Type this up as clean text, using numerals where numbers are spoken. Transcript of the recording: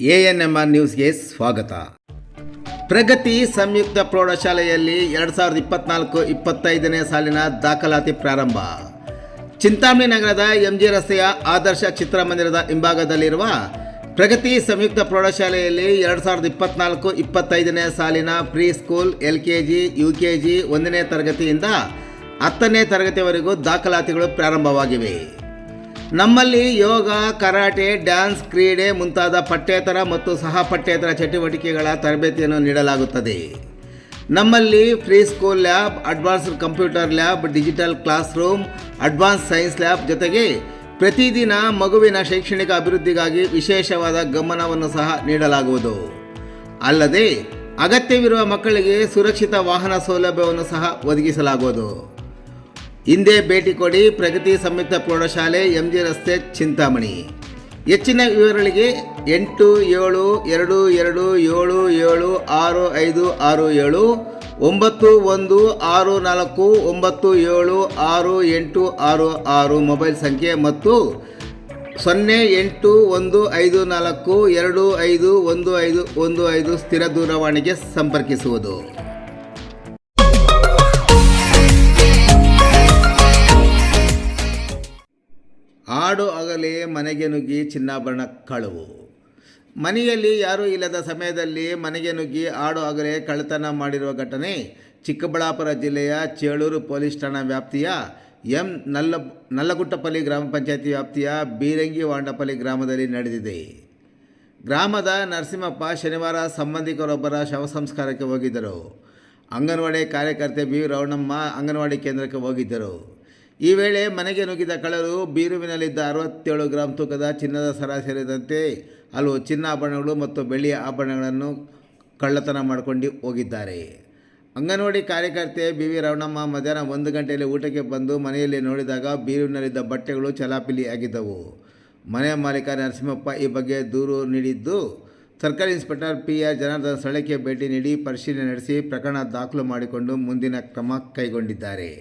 ANMR ನ್ಯೂಸ್ಗೆ ಸ್ವಾಗತ. ಪ್ರಗತಿ ಸಂಯುಕ್ತ ಪ್ರೌಢಶಾಲೆಯಲ್ಲಿ 2024-25ನೇ ಸಾಲಿನ ದಾಖಲಾತಿ ಪ್ರಾರಂಭ. ಚಿಂತಾಮಣಿ ನಗರದ MG ರಸ್ತೆಯ ಆದರ್ಶ ಚಿತ್ರಮಂದಿರದ ಹಿಂಭಾಗದಲ್ಲಿರುವ ಪ್ರಗತಿ ಸಂಯುಕ್ತ ಪ್ರೌಢಶಾಲೆಯಲ್ಲಿ 2024-25ನೇ ಸಾಲಿನ ಪ್ರೀ ಸ್ಕೂಲ್ LKG, UKG 1ನೇ ತರಗತಿಯಿಂದ 10ನೇ ತರಗತಿವರೆಗೂ ದಾಖಲಾತಿಗಳು ಪ್ರಾರಂಭವಾಗಿವೆ. ನಮ್ಮಲ್ಲಿ ಯೋಗ, ಕರಾಟೆ, ಡ್ಯಾನ್ಸ್, ಕ್ರೀಡೆ ಮುಂತಾದ ಪಠ್ಯೇತರ ಮತ್ತು ಸಹ ಪಠ್ಯೇತರ ಚಟುವಟಿಕೆಗಳ ತರಬೇತಿಯನ್ನು ನೀಡಲಾಗುತ್ತದೆ. ನಮ್ಮಲ್ಲಿ free school lab, advanced computer lab, digital class room, advance science lab ಜೊತೆಗೆ ಪ್ರತಿದಿನ ಮಗುವಿನ ಶೈಕ್ಷಣಿಕ ಅಭಿವೃದ್ಧಿಗಾಗಿ ವಿಶೇಷವಾದ ಗಮನವನ್ನು ಸಹ ನೀಡಲಾಗುವುದು. ಅಲ್ಲದೆ ಅಗತ್ಯವಿರುವ ಮಕ್ಕಳಿಗೆ ಸುರಕ್ಷಿತ ವಾಹನ ಸೌಲಭ್ಯವನ್ನು ಸಹ ಒದಗಿಸಲಾಗುವುದು. ಹಿಂದೆ ಭೇಟಿ ಕೊಡಿ. ಪ್ರಗತಿ ಸಂಯುಕ್ತ ಪ್ರೌಢಶಾಲೆ, MG ರಸ್ತೆ, ಚಿಂತಾಮಣಿ. ಹೆಚ್ಚಿನ ವಿವರಗಳಿಗೆ 81722767969796 ಮೊಬೈಲ್ ಸಂಖ್ಯೆ ಮತ್ತು 081542511515 ಸ್ಥಿರ ದೂರವಾಣಿಗೆ ಸಂಪರ್ಕಿಸುವುದು. ಆಡು ಆಗಲೇ ಮನೆಗೆ ನುಗ್ಗಿ ಚಿನ್ನಾಭರಣ ಕಳವು. ಮನೆಯಲ್ಲಿ ಯಾರೂ ಇಲ್ಲದ ಸಮಯದಲ್ಲಿ ಮನೆಗೆ ನುಗ್ಗಿ ಆಡು ಆಗಲೇ ಕಳ್ಳತನ ಮಾಡಿರುವ ಘಟನೆ ಚಿಕ್ಕಬಳ್ಳಾಪುರ ಜಿಲ್ಲೆಯ ಚೇಳೂರು ಪೊಲೀಸ್ ಠಾಣಾ ವ್ಯಾಪ್ತಿಯ ನಲ್ಲಗುಟ್ಟಪಲ್ಲಿ ಗ್ರಾಮ ಪಂಚಾಯತಿ ವ್ಯಾಪ್ತಿಯ ಬೀರಂಗಿ ವಾಂಡಪಲ್ಲಿ ಗ್ರಾಮದಲ್ಲಿ ನಡೆದಿದೆ. ಗ್ರಾಮದ ನರಸಿಂಹಪ್ಪ ಶನಿವಾರ ಸಂಬಂಧಿಕರೊಬ್ಬರ ಶವ ಸಂಸ್ಕಾರಕ್ಕೆ ಹೋಗಿದ್ದರು. ಅಂಗನವಾಡಿ ಕಾರ್ಯಕರ್ತೆ ಬಿ ರವಣಮ್ಮ ಅಂಗನವಾಡಿ ಕೇಂದ್ರಕ್ಕೆ ಹೋಗಿದ್ದರು. ಈ ವೇಳೆ ಮನೆಗೆ ನುಗ್ಗಿದ ಕಳ್ಳರು ಬೀರುವಿನಲ್ಲಿದ್ದ 67 ಗ್ರಾಂ ತೂಕದ ಚಿನ್ನದ ಸರ ಸೇರಿದಂತೆ ಹಲವು ಚಿನ್ನಾಭರಣಗಳು ಮತ್ತು ಬೆಳ್ಳಿಯ ಆಭರಣಗಳನ್ನು ಕಳ್ಳತನ ಮಾಡಿಕೊಂಡು ಹೋಗಿದ್ದಾರೆ. ಅಂಗನವಾಡಿ ಕಾರ್ಯಕರ್ತೆ ಬಿ ರವಣಮ್ಮ ಮಧ್ಯಾಹ್ನ 1 ಗಂಟೆಯಲ್ಲಿ ಊಟಕ್ಕೆ ಬಂದು ಮನೆಯಲ್ಲಿ ನೋಡಿದಾಗ ಬೀರುವಿನಲ್ಲಿದ್ದ ಬಟ್ಟೆಗಳು ಚಲಾಪಿಲಿ ಆಗಿದ್ದವು. ಮನೆಯ ಮಾಲೀಕ ನರಸಿಂಹಪ್ಪ ಈ ಬಗ್ಗೆ ದೂರು ನೀಡಿದ್ದು, ಸರ್ಕಲ್ ಇನ್ಸ್ಪೆಕ್ಟರ್ PR ಜನಾರ್ದನ್ ಸ್ಥಳಕ್ಕೆ ಭೇಟಿ ನೀಡಿ ಪರಿಶೀಲನೆ ನಡೆಸಿ ಪ್ರಕರಣ ದಾಖಲು ಮಾಡಿಕೊಂಡು ಮುಂದಿನ ಕ್ರಮ ಕೈಗೊಂಡಿದ್ದಾರೆ.